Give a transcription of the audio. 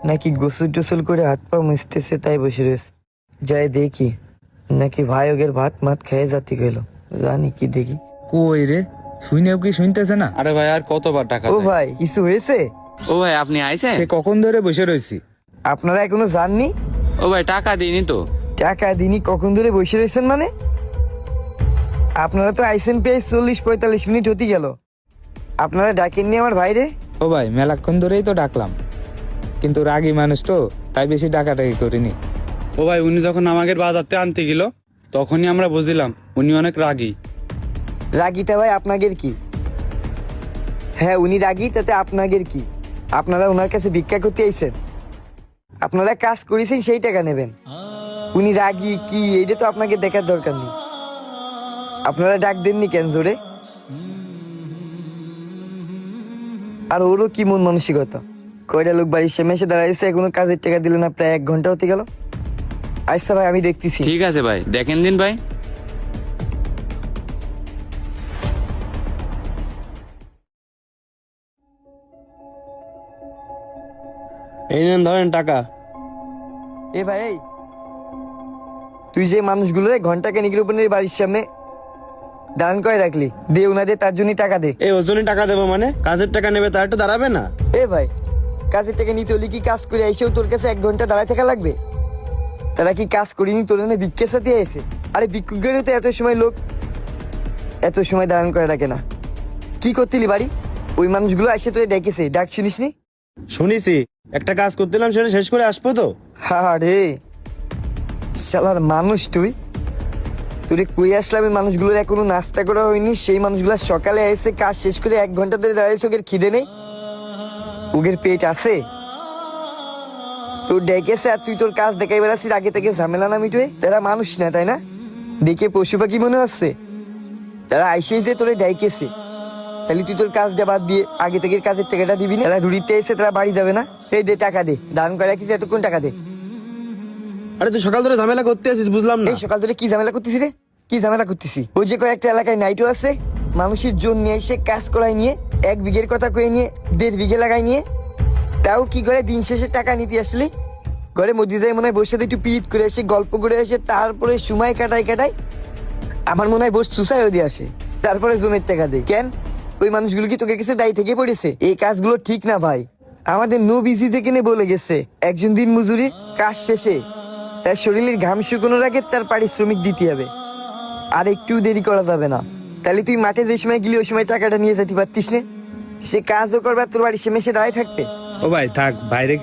নাকি গোসল টোসল করে হাত পা মুছতেছে তাই বসে রয়েছে। যাই দেখি, নাকি ভাই ওগের ভাত মাত খেয়ে জাতি গেল, জানি কি দেখি। কই রে, শুনেও কি শুনতেছে না? আরে ভাই আর কতবার টাকা ও চাই? ভাই কিছু হয়েছে? ও ভাই আপনি আইছেন? সে কখন ধরে বসে রয়েছি। আপনারা এখনো জাননি? ও ভাই টাকা দিইনি তো। টাকা দিনই কখন ধরে বসে রয়েছেন মানে? আপনারা তো আইসেন পেয়ে 40-45 মিনিট হতে গেল, আপনারা ডাকেননি আমার ভাইরে? ও ভাই মেলাক্ষণ ধরেই তো ডাকলাম, কিন্তু রাগী মানুষ তো তাই বেশি ডাকাডাকি করিনি। ও ভাই উনি যখন আমাকে বাজারতে আনতে গেল তখনই আমরা বুঝলাম উনি অনেক রাগী। রাগিটা ভাই আপনাদের কি? হ্যাঁ উনি রাগী, তাতে আপনাদের কি? আপনারা ওনার কাছে ভিক্ষা করতে আইছেন, আপনারা কাজ করেছেন সেই টাকা নেবেন। উনি রাগী কি এইটা তো আপনাকে দেখার দরকার নেই। আপনারা ডাক দেননি কেন জোরে? আর ওরও কি মন মানসিকতা, কয়টা লোক বাড়ির সামনে এসে দাঁড়াইছে, এখনো কাজের টাকা দিলে না, প্রায় 1 ঘন্টা হতে গেল। আচ্ছা ভাই আমি দেখতেছি। ঠিক আছে ভাই দেখেন দিন ভাই। এই নেন ধরেন টাকা। এ ভাই এই, তুই যে মানুষগুলো ঘন্টা খানিকের উপর নিয়ে বাড়ির সামনে দাঁড়ান করে রাখলি, দে ওনাদের তার জন্য টাকা দে। এই ওজনই টাকা দেবো মানে? কাজের টাকা নেবে তার একটু দাঁড়াবে না? এ ভাই, কাজের টাকা নিতে হলে কি কাজ করে এসেও তোর কাছে 1 ঘন্টা দাঁড়ায় থাকা লাগবে? তারা কি কাজ করিনি তোর এনে ভিক্ষের সাথে এসে? আরে ভিক্ষুকেরও তো এত সময় লোক এত সময় দাঁড়ান করে রাখে না। কি করতিলি বাড়ি? ওই মানুষগুলো এসে তোরে ডেকেছে, ডাক শুনিসনি? শুনিছি, একটা কাজ করতেলাম সেটা শেষ করে আসবো তো। হা রে শালার মানুষ তুই, তোরে কই আসলাম এই মানুষগুলোর এখনো নাস্তা করা হয়নি, সেই মানুষগুলো সকালে এসে কাজ শেষ করে 1 ঘন্টা ধরে দাঁড়াইছে, ওদের খিদে নেই? ওদের পেট আছে? তোর ডেকেছে আর তুই তোর কাজ দেখাই বেড়াচ্ছিস, আগে থেকে ঝামেলা না মিটুয়ে? তারা মানুষ না তাই না? দেখে পশু পাখি মনে হচ্ছে? তারা আইসেই যে তোরে ডেকেছে, তাহলে তুই তোর কাজটা বাদ দিয়ে আগে থেকে কাজের টাকাটা দিবি না? তারা ধুরিতে এসে তারা বাড়ি যাবে না? এই দে টাকা দে, দান করে রাখিস এতক্ষণ, টাকা দে। আরে তুই সকাল ধরে ঝামেলা করতে আসিস, বুঝলাম না। এই সকাল ধরে কি ঝামেলা করতেছি রে? কি ঝামেলা করতেছি? ওই যে কয়েকটা এলাকায় নাইটও আছে, মানুষের জোর নিয়ে এসে কাজ করাই নিয়ে 1 বিঘের কথা কয়ে নিয়ে 1.5 বিঘে লাগাই নিয়ে, তাও কি করে দিন শেষে টাকা নিতে আসলে ঘরে মধ্যে যায় মনে হয় বসে একটু পিট করে এসে গল্প করে এসে তারপরে সময় কাটাই আমার মনে হয় বস চুষাইও দিয়ে আসে, তারপরে জমির টাকা দেয়। কেন ওই মানুষগুলো কি তোকে কাছে দায়ী থেকে পড়েছে? এই কাজগুলো ঠিক না ভাই। আমাদের নবীজি থেকে বলে গেছে, একজন দিন মজুরি কাজ শেষে তার শরীরের ঘাম শুকানোর আগে তার পারিশ্রমিক দিতে হবে, আর একটু দেরি করা যাবে না। তাহলে তুই মাঠে যে সময় গেলি ওই সময় টাকাটা নিয়ে যেতে পারতিস না? সে কাজও করবার তোর বাড়ির সামনে এসে দাঁড়ায় থাকতে। ও ভাই থাক, বাইরে